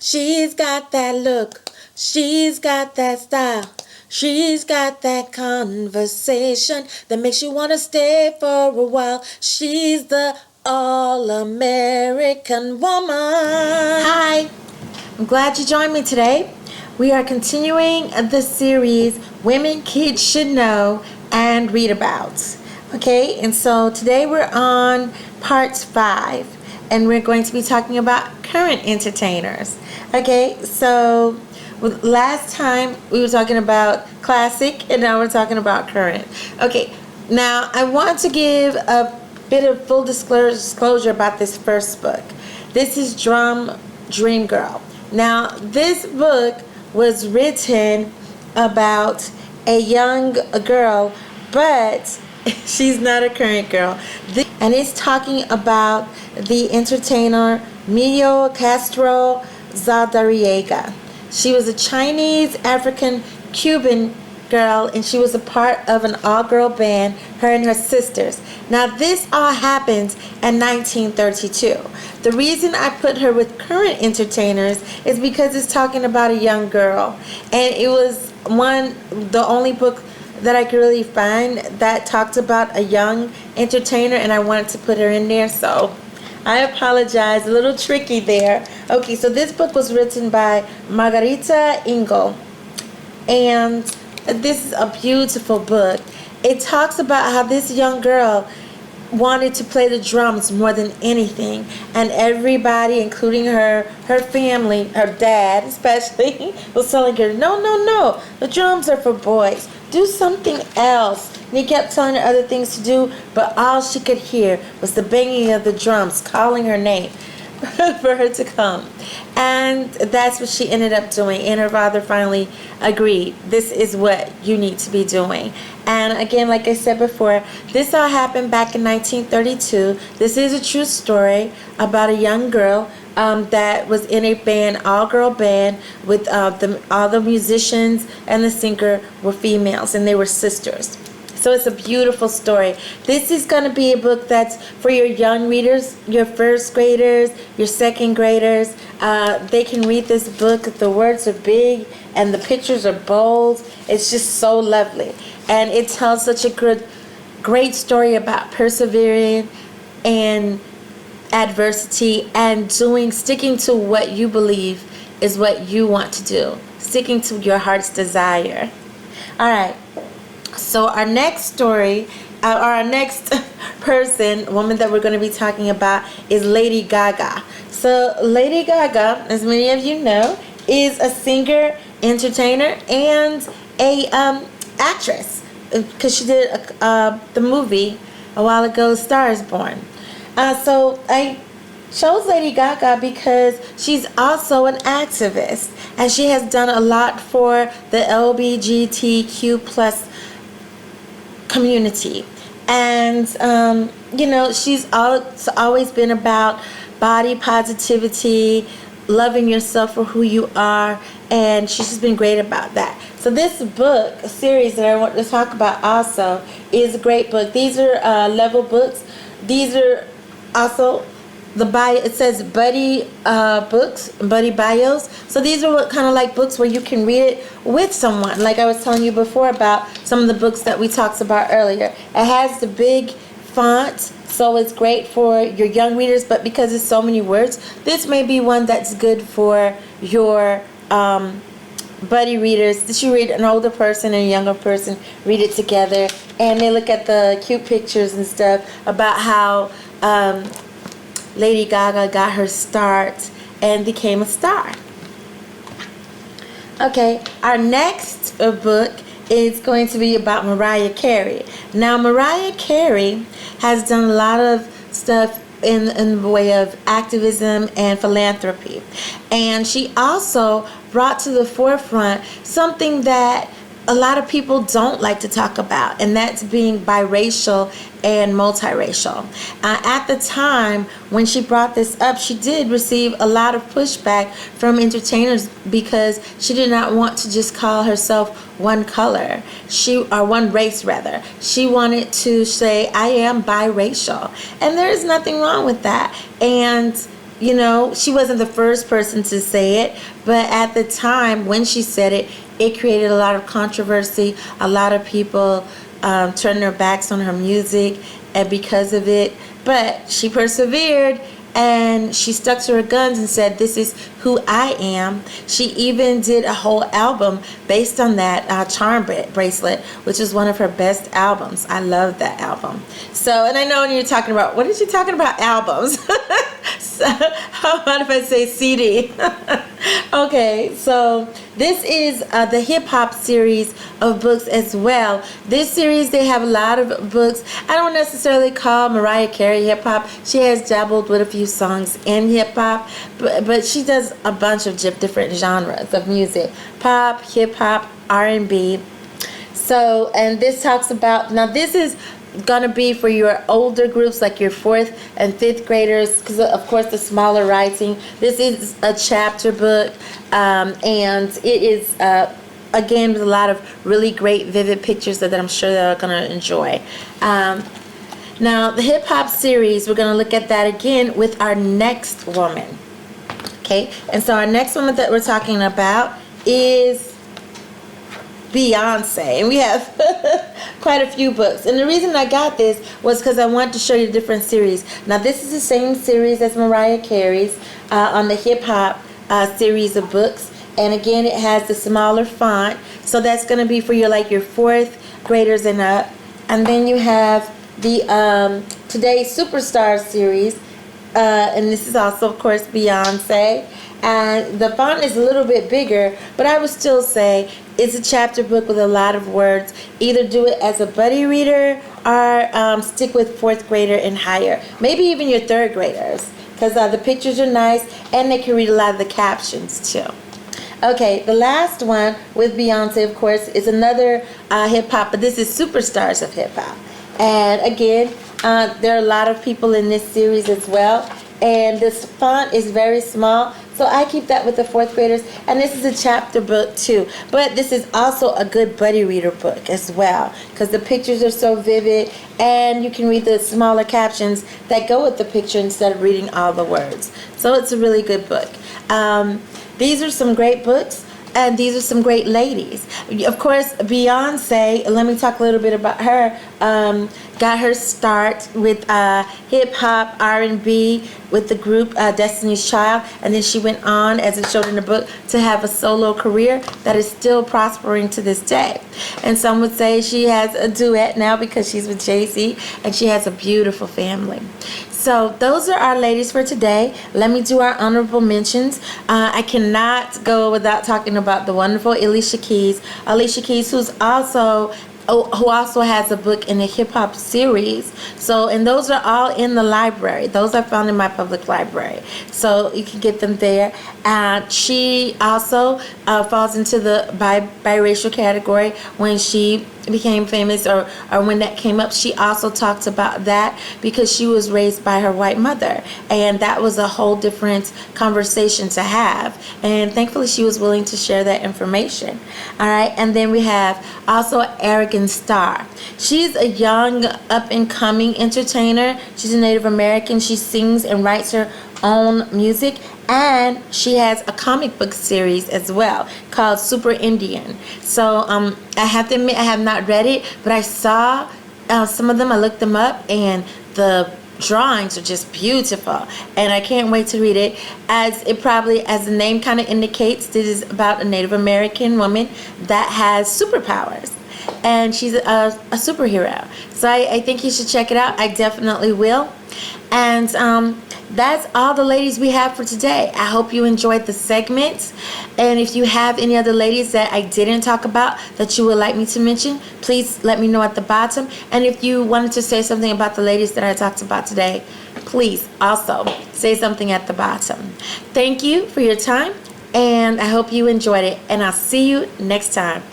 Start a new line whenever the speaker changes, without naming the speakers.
She's got that look. She's got that style. She's got that conversation that makes you want to stay for a while. She's the all-American woman. Hi, I'm glad you joined me today. We are continuing the series Women Kids Should Know and Read About. Okay, and so today we're on part 5, and we're going to be talking about current entertainers. Okay, so last time we were talking about classic, and now we're talking about current. Okay, now I want to give a bit of full disclosure about this first book. This is Dream Girl. Now, this book was written about a young girl, but she's not a current girl. And it's talking about the entertainer Mio Castro Zaldariega. She was a Chinese African Cuban girl, and she was a part of an all-girl band, her and her sisters. Now, this all happened in 1932. The reason I put her with current entertainers is because it's talking about a young girl, and it was the only book that I could really find that talked about a young entertainer, and I wanted to put her in there, so I apologize, a little tricky there. Okay, so this book was written by Margarita Ingo, and this is a beautiful book. It talks about how this young girl wanted to play the drums more than anything, and everybody, including her family, her dad especially, was telling her, no, the drums are for boys, do something else. And he kept telling her other things to do, but all she could hear was the banging of the drums calling her name for her to come. And that's what she ended up doing, and her father finally agreed, this is what you need to be doing. And again, like I said before, this all happened back in 1932. This is a true story about a young girl that was in a band, all-girl band, with all the musicians and the singer were females, and they were sisters. So it's a beautiful story. This is going to be a book that's for your young readers, your first graders, your second graders. They can read this book. The words are big and the pictures are bold. It's just so lovely. And it tells such a great story about persevering and adversity and sticking to what you believe is what you want to do. Sticking to your heart's desire. All right. So our next story, or our next woman that we're going to be talking about is Lady Gaga. So Lady Gaga, as many of you know, is a singer, entertainer, and a actress, because she did the movie a while ago, Star is Born. So I chose Lady Gaga because she's also an activist, and she has done a lot for the LGBTQ plus community. And she's always been about body positivity, loving yourself for who you are, and she's just been great about that. So this book series that I want to talk about also is a great book. These are level books. These are also it says buddy books, buddy bios. So these are kind of like books where you can read it with someone. Like I was telling you before about some of the books that we talked about earlier. It has the big font, so it's great for your young readers, but because it's so many words, this may be one that's good for your buddy readers. That you read an older person and a younger person, read it together, and they look at the cute pictures and stuff about how Lady Gaga got her start and became a star. Okay, our next book is going to be about Mariah Carey. Now, Mariah Carey has done a lot of stuff in the way of activism and philanthropy. And she also brought to the forefront something that a lot of people don't like to talk about, and that's being biracial and multiracial. At the time when she brought this up, she did receive a lot of pushback from entertainers because she did not want to just call herself one color, or one race rather. She wanted to say, I am biracial, and there is nothing wrong with that. And you know, she wasn't the first person to say it, but at the time when she said it, it created a lot of controversy. A lot of people turned their backs on her music, and because of it, but she persevered and she stuck to her guns and said, "This is who I am." She even did a whole album based on that Charm Bracelet, which is one of her best albums. I love that album. So, and I know when you're talking about, what is she talking about, albums? So, how about if I say CD? Okay, so this is the hip hop series of books as well. This series, they have a lot of books. I don't necessarily call Mariah Carey hip hop. She has dabbled with a few songs in hip hop, but she does a bunch of different genres of music: pop, hip hop, R&B. So, and this talks about, now this is gonna be for your older groups, like your 4th and 5th graders, because of course the smaller writing. This is a chapter book, and it is again with a lot of really great vivid pictures that I'm sure they're gonna enjoy. Now the hip hop series, we're gonna look at that again with our next woman. Okay, and so our next woman that we're talking about is Beyonce, and we have quite a few books. And the reason I got this was because I wanted to show you different series. Now this is the same series as Mariah Carey's on the hip hop series of books, and again it has the smaller font, so that's going to be for your 4th graders and up. And then you have the Today's Superstar series, and this is also of course Beyonce, and the font is a little bit bigger, but I would still say it's a chapter book with a lot of words. Either do it as a buddy reader or stick with 4th grader and higher, maybe even your 3rd graders, because the pictures are nice and they can read a lot of the captions too. Okay, the last one with Beyonce, of course, is another hip hop, but this is Superstars of Hip Hop. And again, there are a lot of people in this series as well, and this font is very small, so I keep that with the 4th graders. And this is a chapter book too, but this is also a good buddy reader book as well, because the pictures are so vivid and you can read the smaller captions that go with the picture instead of reading all the words. So it's a really good book. These are some great books, and these are some great ladies. Of course, Beyonce, let me talk a little bit about her. Got her start with hip hop, R&B with the group Destiny's Child, and then she went on, as it showed in the book, to have a solo career that is still prospering to this day. And some would say she has a duet now because she's with Jay-Z, and she has a beautiful family. So those are our ladies for today. Let me do our honorable mentions. I cannot go without talking about the wonderful Alicia Keys. Alicia Keys, who also has a book in the hip hop series. So, and those are all in the library. Those are found in my public library, so you can get them there. She also falls into the biracial category. When she became famous, or when that came up, she also talked about that because she was raised by her white mother, and that was a whole different conversation to have, and thankfully she was willing to share that information. All right, and then we have also Arrogant Star. She's a young up and coming entertainer. She's a Native American. She sings and writes her own music, and she has a comic book series as well called Super Indian. So I have to admit I have not read it, but I saw some of them. I looked them up, and the drawings are just beautiful, and I can't wait to read it. As the name kind of indicates, this is about a Native American woman that has superpowers, and she's a superhero. So I think you should check it out. I definitely will. And that's all the ladies we have for today. I hope you enjoyed the segment. And if you have any other ladies that I didn't talk about that you would like me to mention, please let me know at the bottom. And if you wanted to say something about the ladies that I talked about today, please also say something at the bottom. Thank you for your time, and I hope you enjoyed it. And I'll see you next time.